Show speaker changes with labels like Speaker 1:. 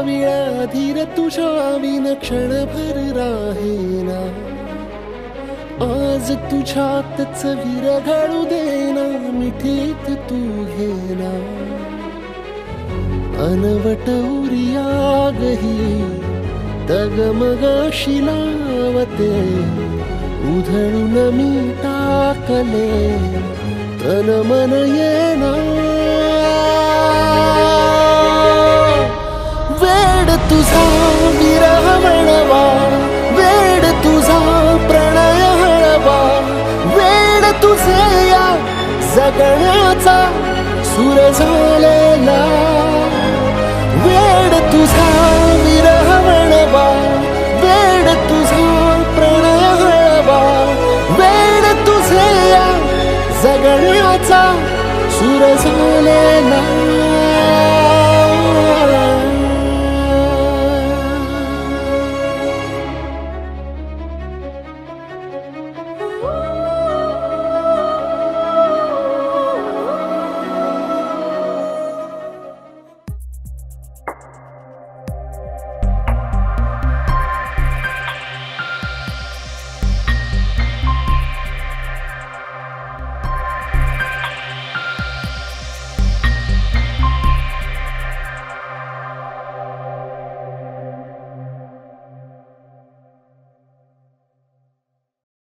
Speaker 1: वेळा धीर तुझ्या विन क्षणभर राहेना. आज तुझ्यातच विरघळू देना, मिठीत तू घेना. अनवट उरियागही डगमगाशी लावते, उधळून मी टाकले तन मन येना. वेड तुझा विरह म्हणवा, वेड तुझा प्रणय हळवा, वेड तुझे या जगण्याचा सूर झालेला. वेड तुझा विरह म्हणवा, वेड तुझा प्रणय हळवा, वेड तुझे या जगण्याचा सूर झालेला.